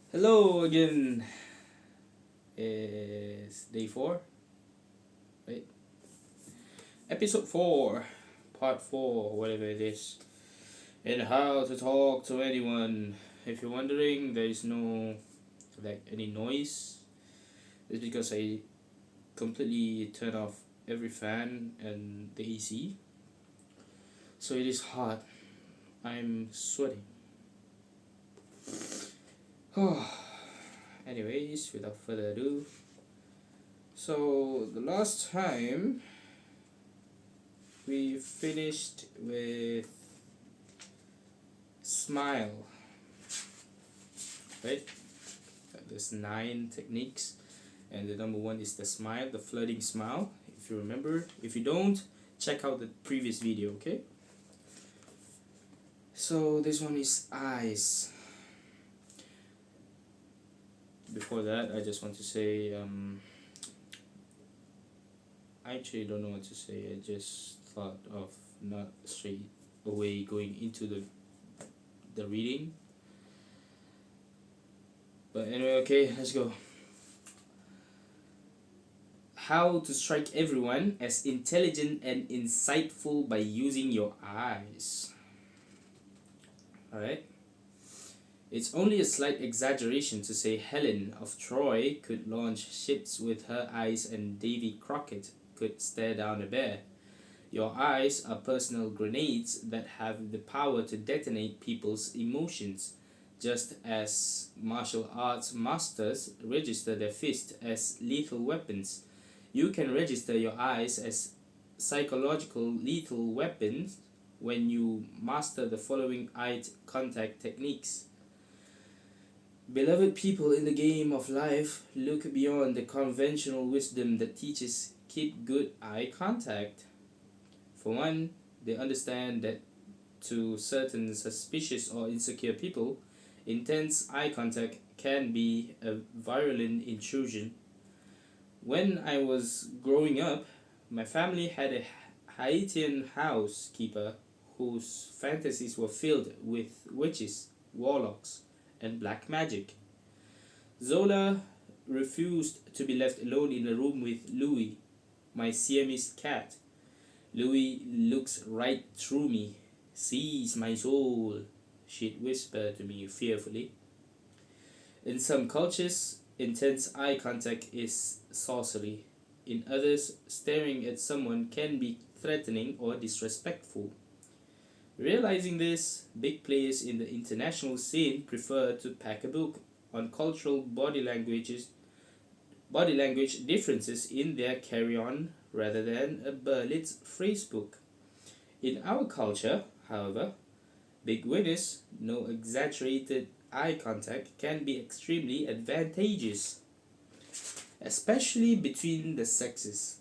Hello again. It's day 4, right? Episode 4, part 4, whatever it is. And how to talk to anyone. If you're wondering, there is no any noise. It's because I completely turn off every fan and the AC. So it is hot. I'm sweating. Anyways, without further ado. So the last time we finished with smile, right? There's 9 techniques, and the number 1 is the smile, the flirting smile. If you remember, if you don't, check out the previous video, okay? So this one is eyes. Before that, I just want to say, I actually don't know what to say. I just thought of not straight away going into the reading. But anyway, okay, let's go. How to strike everyone as intelligent and insightful by using your eyes. Alright? It's only a slight exaggeration to say Helen of Troy could launch ships with her eyes and Davy Crockett could stare down a bear. Your eyes are personal grenades that have the power to detonate people's emotions, just as martial arts masters register their fists as lethal weapons. You can register your eyes as psychological lethal weapons when you master the following eye contact techniques. Beloved people in the game of life, look beyond the conventional wisdom that teaches keep good eye contact. For one, they understand that to certain suspicious or insecure people, intense eye contact can be a virulent intrusion. When I was growing up, my family had a Haitian housekeeper whose fantasies were filled with witches, warlocks, and black magic. Zola refused to be left alone in a room with Louis, my Siamese cat. Louis looks right through me, sees my soul, she'd whisper to me fearfully. In some cultures, intense eye contact is sorcery. In others, staring at someone can be threatening or disrespectful. Realizing this, big players in the international scene prefer to pack a book on cultural body language differences in their carry-on rather than a Berlitz phrasebook. In our culture, however, big winners know exaggerated eye contact can be extremely advantageous, especially between the sexes.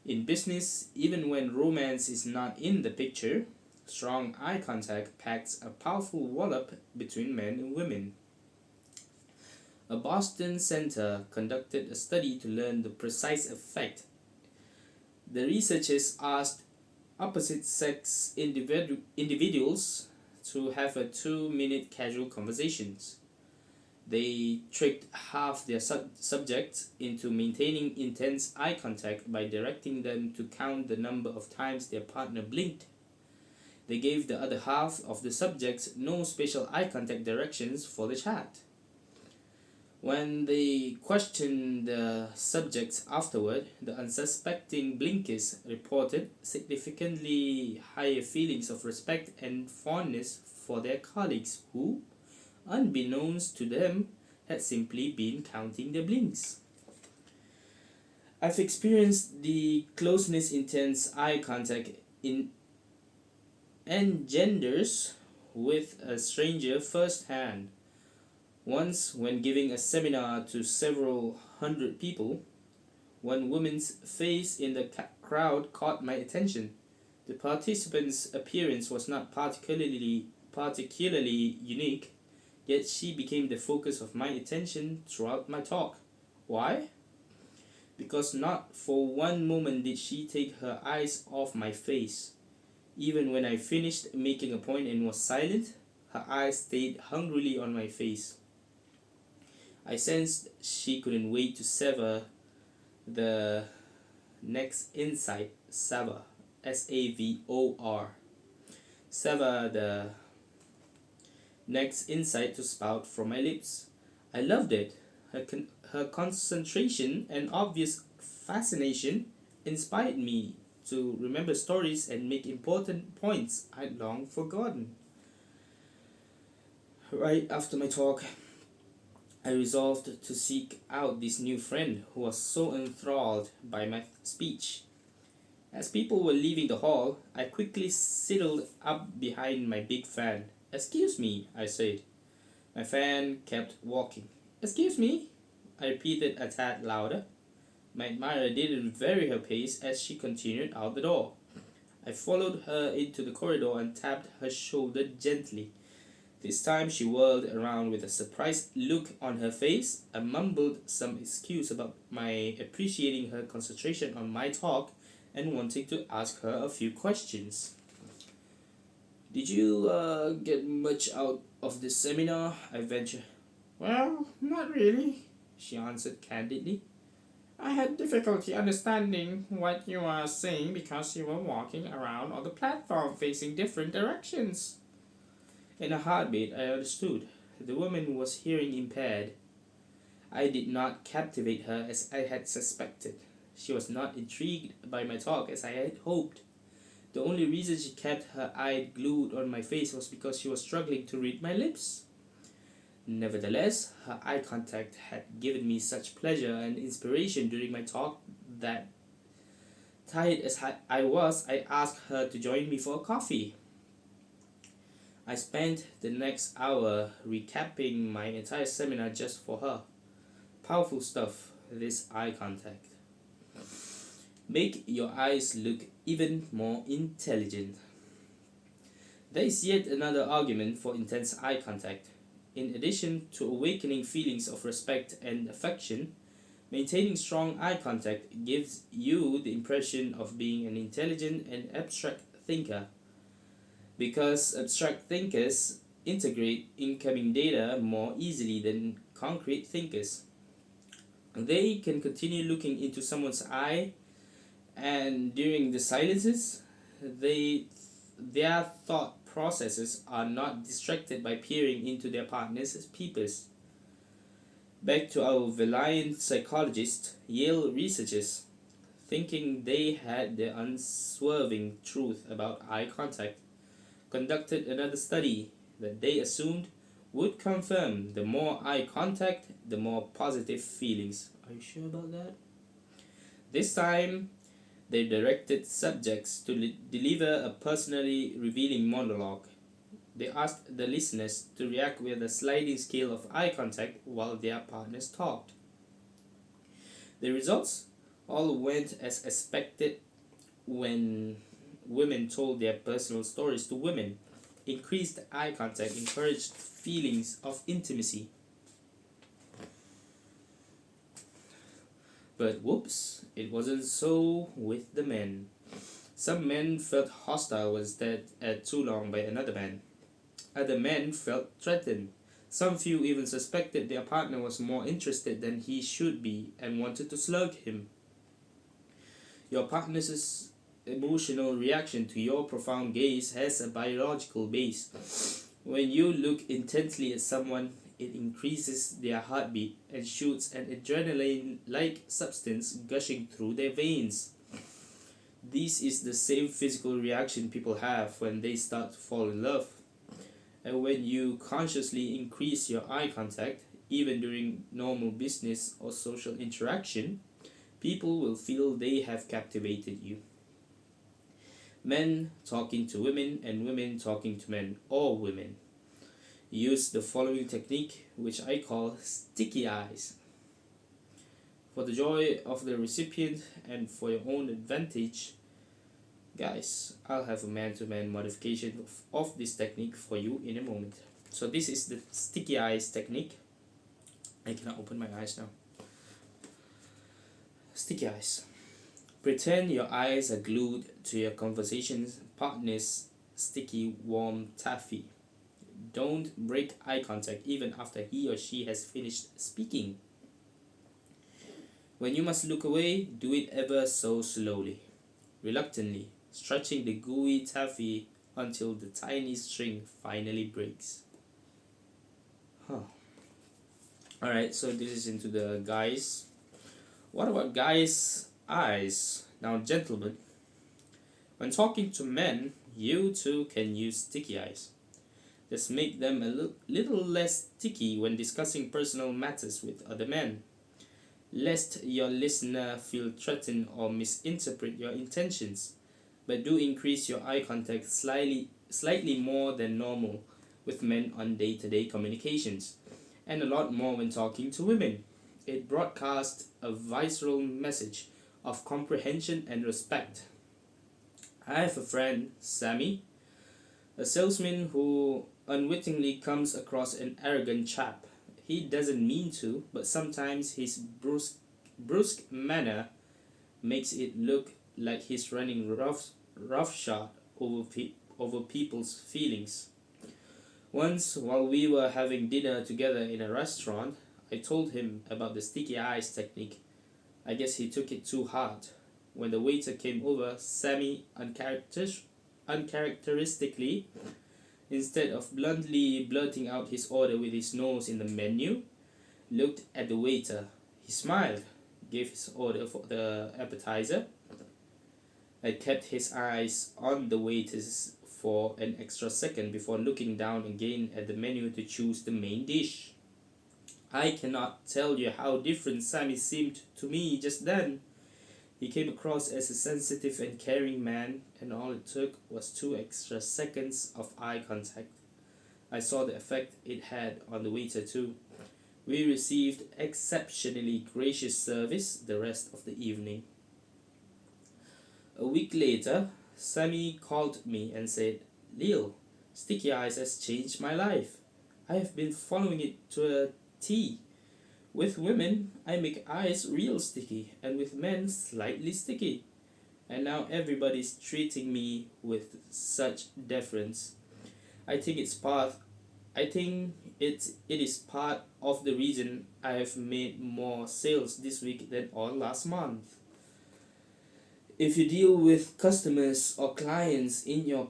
In business, even when romance is not in the picture, strong eye contact packs a powerful wallop between men and women. A Boston center conducted a study to learn the precise effect. The researchers asked opposite sex individuals to have a 2-minute casual conversations. They tricked half their subjects into maintaining intense eye contact by directing them to count the number of times their partner blinked. They gave the other half of the subjects no special eye contact directions for the chat. When they questioned the subjects afterward, the unsuspecting blinkers reported significantly higher feelings of respect and fondness for their colleagues who, unbeknownst to them, had simply been counting their blinks. I've experienced the closeness intense eye contact in engenders with a stranger firsthand. Once, when giving a seminar to several hundred people, one woman's face in the crowd caught my attention. The participant's appearance was not particularly unique, yet she became the focus of my attention throughout my talk. Why? Because not for one moment did she take her eyes off my face. Even when I finished making a point and was silent, her eyes stayed hungrily on my face. I sensed she couldn't wait to savor the next insight, savor, SAVOR. Savor the next insight to spout from my lips. I loved it. Her concentration and obvious fascination inspired me to remember stories and make important points I'd long forgotten. Right after my talk, I resolved to seek out this new friend who was so enthralled by my speech. As people were leaving the hall, I quickly sidled up behind my big fan. "Excuse me," I said. My fan kept walking. "Excuse me," I repeated a tad louder. My admirer didn't vary her pace as she continued out the door. I followed her into the corridor and tapped her shoulder gently. This time she whirled around with a surprised look on her face. I mumbled some excuse about my appreciating her concentration on my talk and wanting to ask her a few questions. "Did you get much out of this seminar?" I ventured. Well, not really, She answered candidly. I had difficulty understanding what you were saying because you were walking around on the platform facing different directions. In a heartbeat, I understood. The woman was hearing impaired. I did not captivate her as I had suspected. She was not intrigued by my talk as I had hoped. The only reason she kept her eye glued on my face was because she was struggling to read my lips. Nevertheless, her eye contact had given me such pleasure and inspiration during my talk that, tired as I was, I asked her to join me for a coffee. I spent the next hour recapping my entire seminar just for her. Powerful stuff, this eye contact. Make your eyes look even more intelligent. There is yet another argument for intense eye contact. In addition to awakening feelings of respect and affection, maintaining strong eye contact gives you the impression of being an intelligent and abstract thinker. Because abstract thinkers integrate incoming data more easily than concrete thinkers. They can continue looking into someone's eye, and during the silences, their thought processes are not distracted by peering into their partner's peepers. Back to our valiant psychologist, Yale researchers, thinking they had the unswerving truth about eye contact, conducted another study that they assumed would confirm the more eye contact, the more positive feelings. Are you sure about that? This time, they directed subjects to deliver a personally revealing monologue. They asked the listeners to react with a sliding scale of eye contact while their partners talked. The results all went as expected when women told their personal stories to women. Increased eye contact encouraged feelings of intimacy. But whoops, it wasn't so with the men. Some men felt hostile when stared at too long by another man. Other men felt threatened. Some few even suspected their partner was more interested than he should be and wanted to slug him. Your partner's emotional reaction to your profound gaze has a biological base. When you look intently at someone, it increases their heartbeat and shoots an adrenaline-like substance gushing through their veins. This is the same physical reaction people have when they start to fall in love. And when you consciously increase your eye contact, even during normal business or social interaction, people will feel they have captivated you. Men talking to women and women talking to men or women use the following technique, which I call sticky eyes. For the joy of the recipient and for your own advantage, guys, I'll have a man-to-man modification of this technique for you in a moment. So this is the sticky eyes technique. I cannot open my eyes now. Sticky eyes. Pretend your eyes are glued to your conversation partner's sticky warm taffy. Don't break eye contact even after he or she has finished speaking. When you must look away, do it ever so slowly, reluctantly, stretching the gooey taffy until the tiny string finally breaks. Huh. Alright, so this is into the guys. What about guys' eyes? Now, gentlemen, when talking to men, you too can use sticky eyes. Just make them a little less sticky when discussing personal matters with other men, lest your listener feel threatened or misinterpret your intentions. But do increase your eye contact slightly more than normal with men on day-to-day communications, and a lot more when talking to women. It broadcasts a visceral message of comprehension and respect. I have a friend, Sammy, a salesman who unwittingly comes across an arrogant chap. He doesn't mean to, but sometimes his brusque manner makes it look like he's running roughshod over people's feelings. Once, while we were having dinner together in a restaurant, I told him about the sticky eyes technique. I guess he took it too hard. When the waiter came over, Sammy uncharacteristically, instead of bluntly blurting out his order with his nose in the menu, looked at the waiter. He smiled, gave his order for the appetizer, and kept his eyes on the waiters for an extra second before looking down again at the menu to choose the main dish. I cannot tell you how different Sammy seemed to me just then. He came across as a sensitive and caring man, and all it took was 2 extra seconds of eye contact. I saw the effect it had on the waiter too. We received exceptionally gracious service the rest of the evening. A week later, Sammy called me and said, "Lil, sticky eyes has changed my life. I have been following it to a T. With women, I make eyes real sticky, and with men, slightly sticky. And now everybody's treating me with such deference. I think it's part. I think it is part of the reason I have made more sales this week than all last month." If you deal with customers or clients in your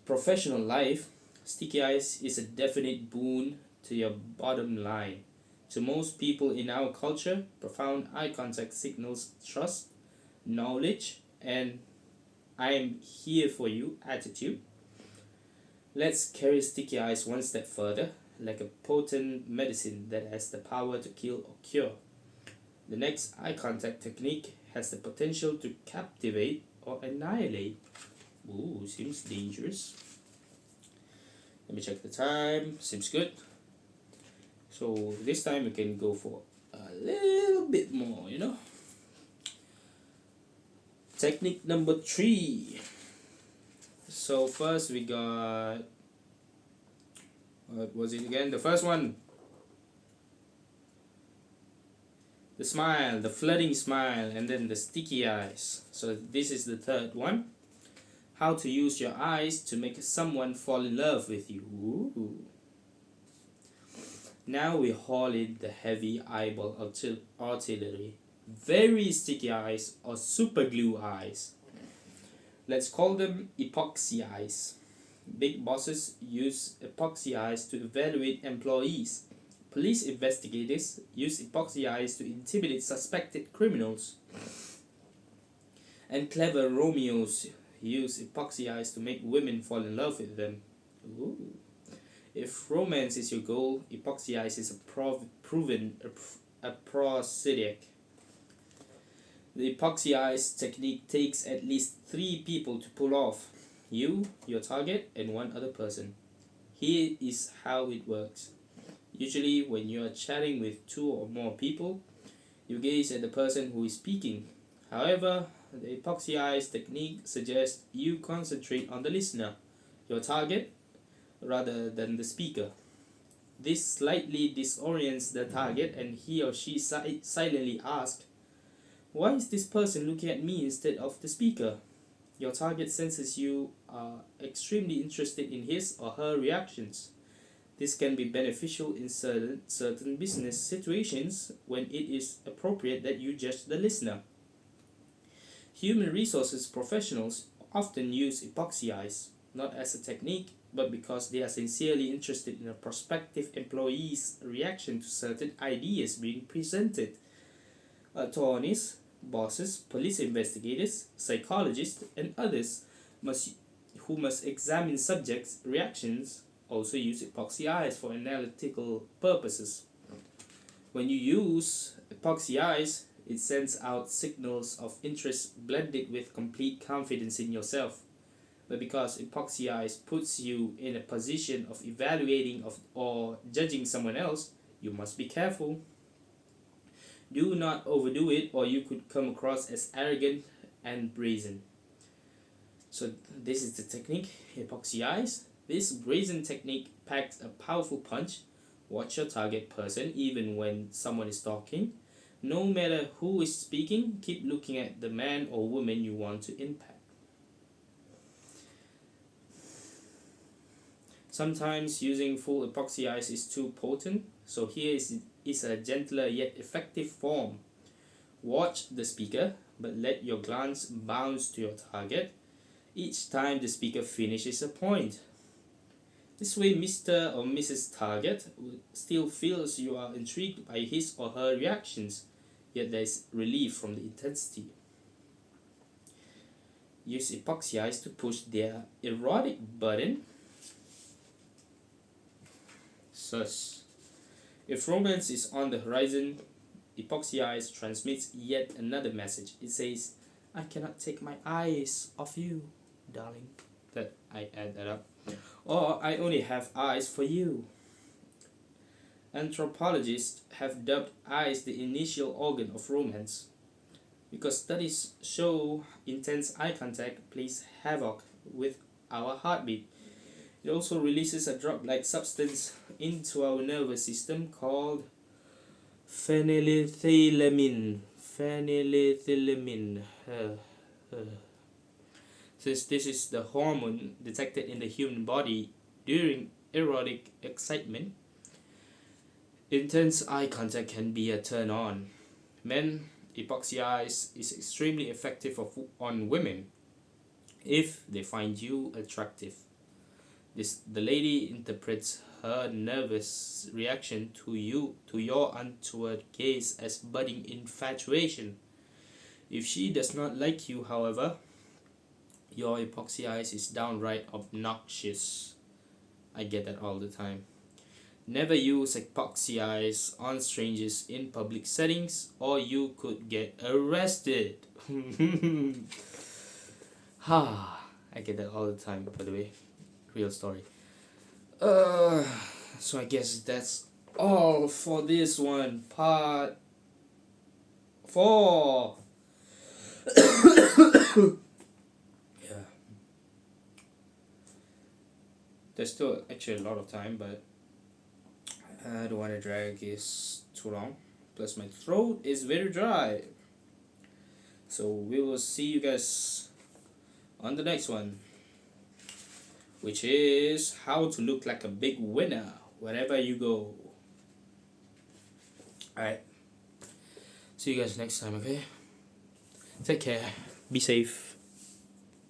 professional life, sticky eyes is a definite boon to your bottom line. To most people in our culture, profound eye contact signals trust, knowledge, and "I am here for you" attitude. Let's carry sticky eyes one step further, like a potent medicine that has the power to kill or cure. The next eye contact technique has the potential to captivate or annihilate. Ooh, seems dangerous. Let me check the time. Seems good. So this time we can go for a little bit more, Technique number 3. So first we got, what was it again? The first one. The smile, the flirting smile, and then the sticky eyes. So this is the third one. How to use your eyes to make someone fall in love with you. Ooh. Now we haul in the heavy eyeball artillery. Very sticky eyes or super glue eyes. Let's call them epoxy eyes. Big bosses use epoxy eyes to evaluate employees. Police investigators use epoxy eyes to intimidate suspected criminals. And clever Romeos use epoxy eyes to make women fall in love with them. Ooh. If romance is your goal, epoxy eyes is proven prosthetic. The epoxy eyes technique takes at least 3 people to pull off. You, your target, and one other person. Here is how it works. Usually when you are chatting with 2 or more people, you gaze at the person who is speaking. However, the epoxy eyes technique suggests you concentrate on the listener, your target, rather than the speaker. This slightly disorients the target, and he or she silently asks, "Why is this person looking at me instead of the speaker?" Your target senses you are extremely interested in his or her reactions. This can be beneficial in certain business situations when it is appropriate that you judge the listener. Human resources professionals often use epoxy eyes, not as a technique, but because they are sincerely interested in a prospective employee's reaction to certain ideas being presented. Attorneys, bosses, police investigators, psychologists, and others must, who must examine subjects' reactions also use epoxy eyes for analytical purposes. When you use epoxy eyes, it sends out signals of interest blended with complete confidence in yourself. But because epoxy eyes puts you in a position of evaluating or judging someone else, you must be careful. Do not overdo it, or you could come across as arrogant and brazen. So this is the technique, epoxy eyes. This brazen technique packs a powerful punch. Watch your target person even when someone is talking. No matter who is speaking, keep looking at the man or woman you want to impact. Sometimes using full epoxy eyes is too potent, so here is a gentler yet effective form. Watch the speaker, but let your glance bounce to your target each time the speaker finishes a point. This way Mr. or Mrs. Target still feels you are intrigued by his or her reactions, yet there is relief from the intensity. Use epoxy eyes to push their erotic button. Sus. If romance is on the horizon, epoxy eyes transmits yet another message. It says, "I cannot take my eyes off you, darling." That I add that up. Or, "I only have eyes for you." Anthropologists have dubbed eyes the initial organ of romance, because studies show intense eye contact plays havoc with our heartbeat. It also releases a drug-like substance into our nervous system called phenylethylamine. Since this is the hormone detected in the human body during erotic excitement, intense eye contact can be a turn on. Men, epoxy eyes is extremely effective on women if they find you attractive. The lady interprets her nervous reaction to your untoward gaze as budding infatuation. If she does not like you, however, your epoxy eyes is downright obnoxious. I get that all the time. Never use epoxy eyes on strangers in public settings, or you could get arrested. I get that all the time, by the way. Real story. So I guess that's all for this one. Part 4. Yeah. There's still actually a lot of time, but I don't want to drag this too long. Plus my throat is very dry. So we will see you guys on the next one, which is how to look like a big winner wherever you go. Alright. See you guys next time, okay? Take care. Be safe.